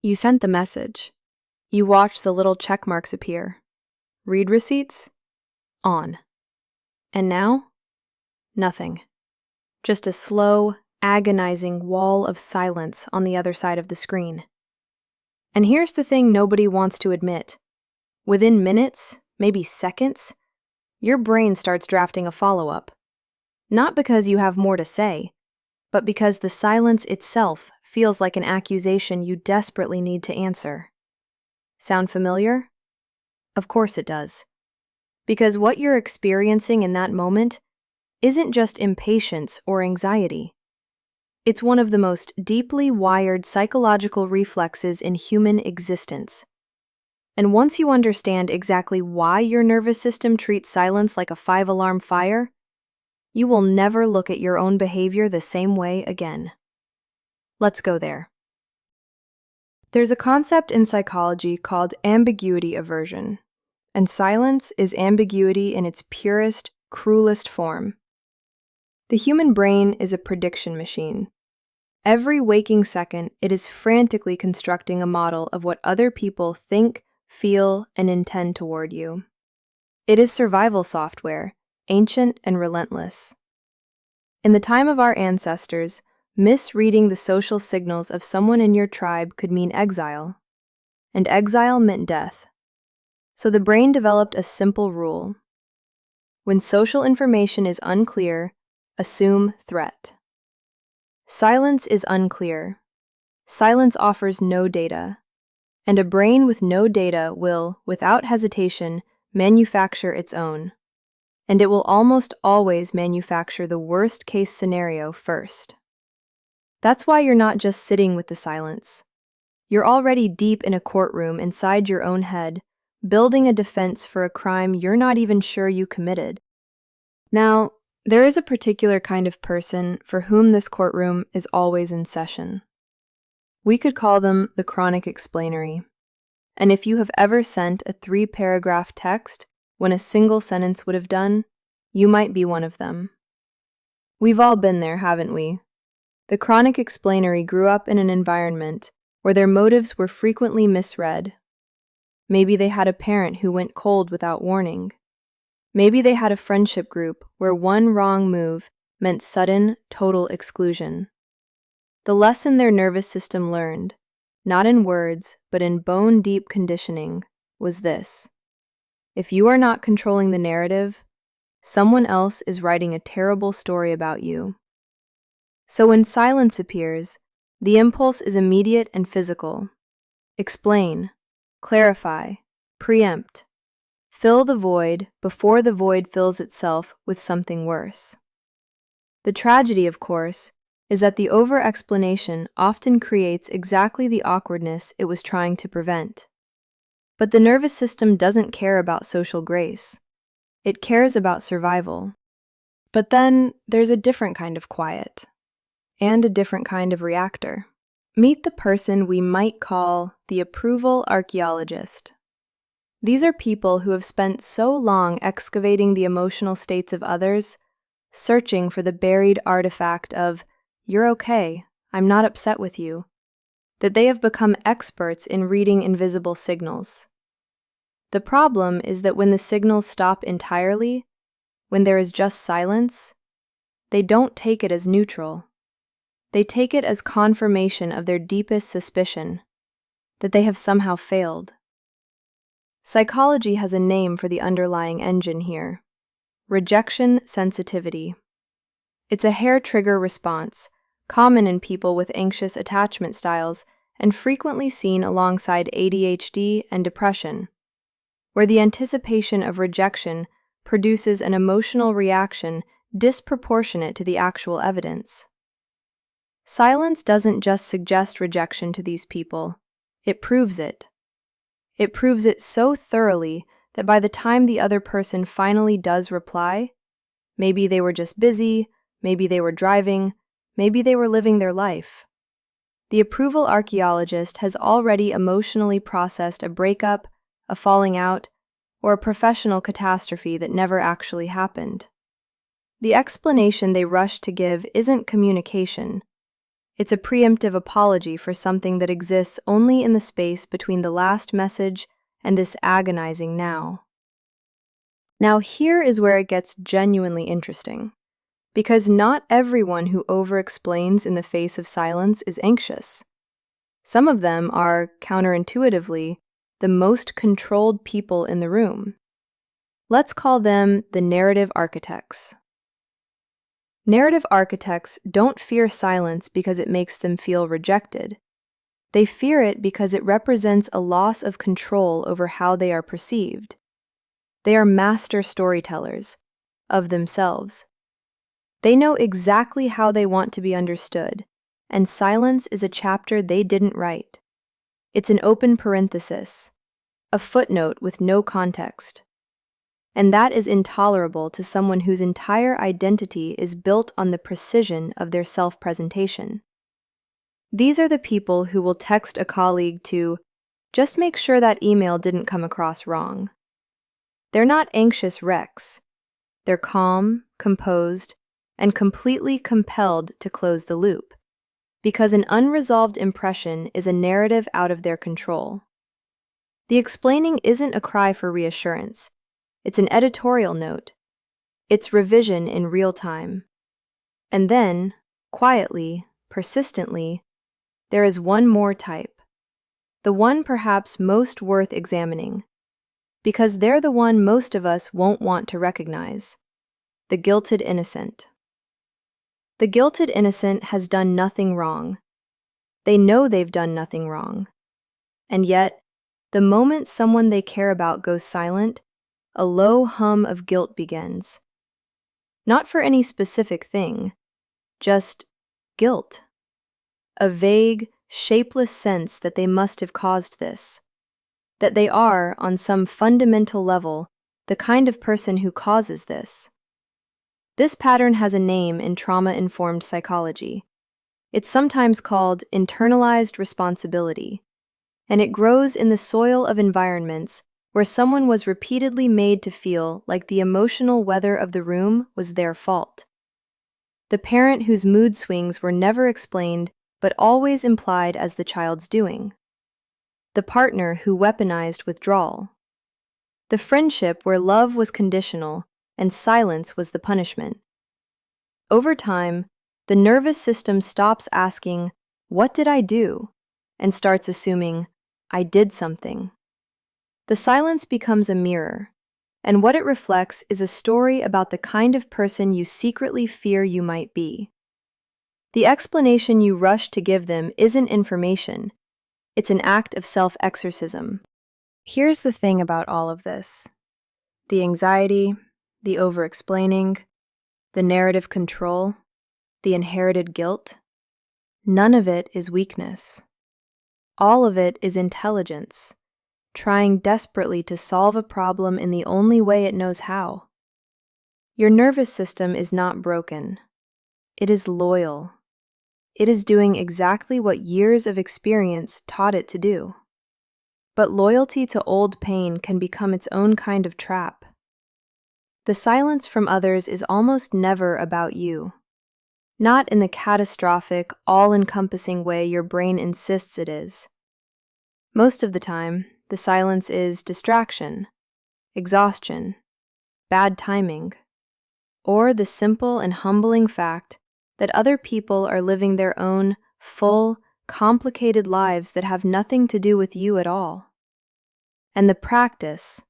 You sent the message. You watch the little check marks appear. Read receipts? On. And now? Nothing. Just a slow, agonizing wall of silence on the other side of the screen. And here's the thing nobody wants to admit. Within minutes, maybe seconds, your brain starts drafting a follow-up. Not because you have more to say, but because the silence itself feels like an accusation you desperately need to answer. Sound familiar? Of course it does. Because what you're experiencing in that moment isn't just impatience or anxiety. It's one of the most deeply wired psychological reflexes in human existence. And once you understand exactly why your nervous system treats silence like a 5-alarm fire, you will never look at your own behavior the same way again. Let's go there. There's a concept in psychology called ambiguity aversion, and silence is ambiguity in its purest, cruelest form. The human brain is a prediction machine. Every waking second, it is frantically constructing a model of what other people think, feel, and intend toward you. It is survival software, ancient and relentless. In the time of our ancestors, misreading the social signals of someone in your tribe could mean exile, and exile meant death. So the brain developed a simple rule. When social information is unclear, assume threat. Silence is unclear. Silence offers no data, and a brain with no data will, without hesitation, manufacture its own. And it will almost always manufacture the worst-case scenario first. That's why you're not just sitting with the silence. You're already deep in a courtroom inside your own head, building a defense for a crime you're not even sure you committed. Now, there is a particular kind of person for whom this courtroom is always in session. We could call them the chronic explainary. And if you have ever sent a 3-paragraph text when a single sentence would have done, you might be one of them. We've all been there, haven't we? The chronic explainary grew up in an environment where their motives were frequently misread. Maybe they had a parent who went cold without warning. Maybe they had a friendship group where one wrong move meant sudden, total exclusion. The lesson their nervous system learned, not in words, but in bone-deep conditioning, was this. If you are not controlling the narrative, someone else is writing a terrible story about you. So when silence appears, the impulse is immediate and physical. Explain, clarify, preempt. Fill the void before the void fills itself with something worse. The tragedy, of course, is that the over-explanation often creates exactly the awkwardness it was trying to prevent. But the nervous system doesn't care about social grace. It cares about survival. But then there's a different kind of quiet, and a different kind of reactor. Meet the person we might call the approval archaeologist. These are people who have spent so long excavating the emotional states of others, searching for the buried artifact of, "You're okay, I'm not upset with you," that they have become experts in reading invisible signals. The problem is that when the signals stop entirely, when there is just silence, they don't take it as neutral. They take it as confirmation of their deepest suspicion, that they have somehow failed. Psychology has a name for the underlying engine here: rejection sensitivity. It's a hair-trigger response, common in people with anxious attachment styles and frequently seen alongside ADHD and depression, where the anticipation of rejection produces an emotional reaction disproportionate to the actual evidence. Silence doesn't just suggest rejection to these people, it proves it. It proves it so thoroughly that by the time the other person finally does reply, maybe they were just busy, maybe they were driving, maybe they were living their life. The approval archaeologist has already emotionally processed a breakup, a falling out, or a professional catastrophe that never actually happened. The explanation they rush to give isn't communication. It's a preemptive apology for something that exists only in the space between the last message and this agonizing now. Now, here is where it gets genuinely interesting, because not everyone who over-explains in the face of silence is anxious. Some of them are, counterintuitively, the most controlled people in the room. Let's call them the narrative architects. Narrative architects don't fear silence because it makes them feel rejected. They fear it because it represents a loss of control over how they are perceived. They are master storytellers of themselves. They know exactly how they want to be understood, and silence is a chapter they didn't write. It's an open parenthesis, a footnote with no context. And that is intolerable to someone whose entire identity is built on the precision of their self-presentation. These are the people who will text a colleague to just make sure that email didn't come across wrong. They're not anxious wrecks. They're calm, composed, and completely compelled to close the loop, because an unresolved impression is a narrative out of their control. The explaining isn't a cry for reassurance. It's an editorial note. It's revision in real time. And then, quietly, persistently, there is one more type. The one perhaps most worth examining, because they're the one most of us won't want to recognize. The guilted innocent. The guilted innocent has done nothing wrong. They know they've done nothing wrong. And yet, the moment someone they care about goes silent, a low hum of guilt begins. Not for any specific thing, just guilt. A vague, shapeless sense that they must have caused this. That they are, on some fundamental level, the kind of person who causes this. This pattern has a name in trauma-informed psychology. It's sometimes called internalized responsibility, and it grows in the soil of environments where someone was repeatedly made to feel like the emotional weather of the room was their fault. The parent whose mood swings were never explained but always implied as the child's doing. The partner who weaponized withdrawal. The friendship where love was conditional and silence was the punishment. Over time, the nervous system stops asking, "What did I do?" and starts assuming, "I did something." The silence becomes a mirror, and what it reflects is a story about the kind of person you secretly fear you might be. The explanation you rush to give them isn't information, it's an act of self-exorcism. Here's the thing about all of this. The anxiety, the over-explaining, the narrative control, the inherited guilt, none of it is weakness. All of it is intelligence, trying desperately to solve a problem in the only way it knows how. Your nervous system is not broken. It is loyal. It is doing exactly what years of experience taught it to do. But loyalty to old pain can become its own kind of trap. The silence from others is almost never about you. Not in the catastrophic, all-encompassing way your brain insists it is. Most of the time, the silence is distraction, exhaustion, bad timing, or the simple and humbling fact that other people are living their own full, complicated lives that have nothing to do with you at all. And the practice,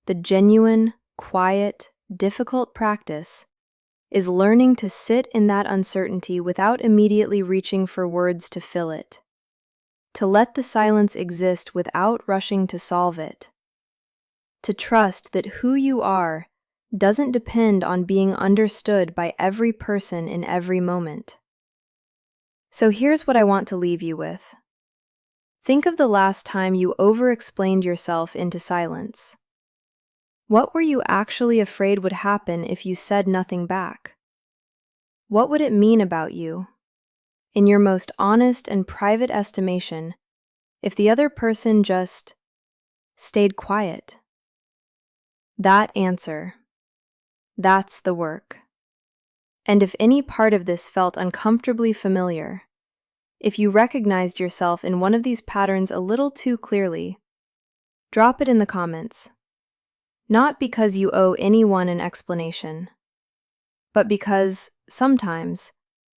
the genuine, quiet, difficult practice, is learning to sit in that uncertainty without immediately reaching for words to fill it. To let the silence exist without rushing to solve it. To trust that who you are doesn't depend on being understood by every person in every moment. So here's what I want to leave you with. Think of the last time you over-explained yourself into silence. What were you actually afraid would happen if you said nothing back? What would it mean about you, in your most honest and private estimation, if the other person just stayed quiet? That answer. That's the work. And if any part of this felt uncomfortably familiar, If you recognized yourself in one of these patterns a little too clearly, drop it in the comments. Not because you owe anyone an explanation, but because, sometimes,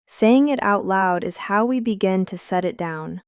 saying it out loud is how we begin to set it down.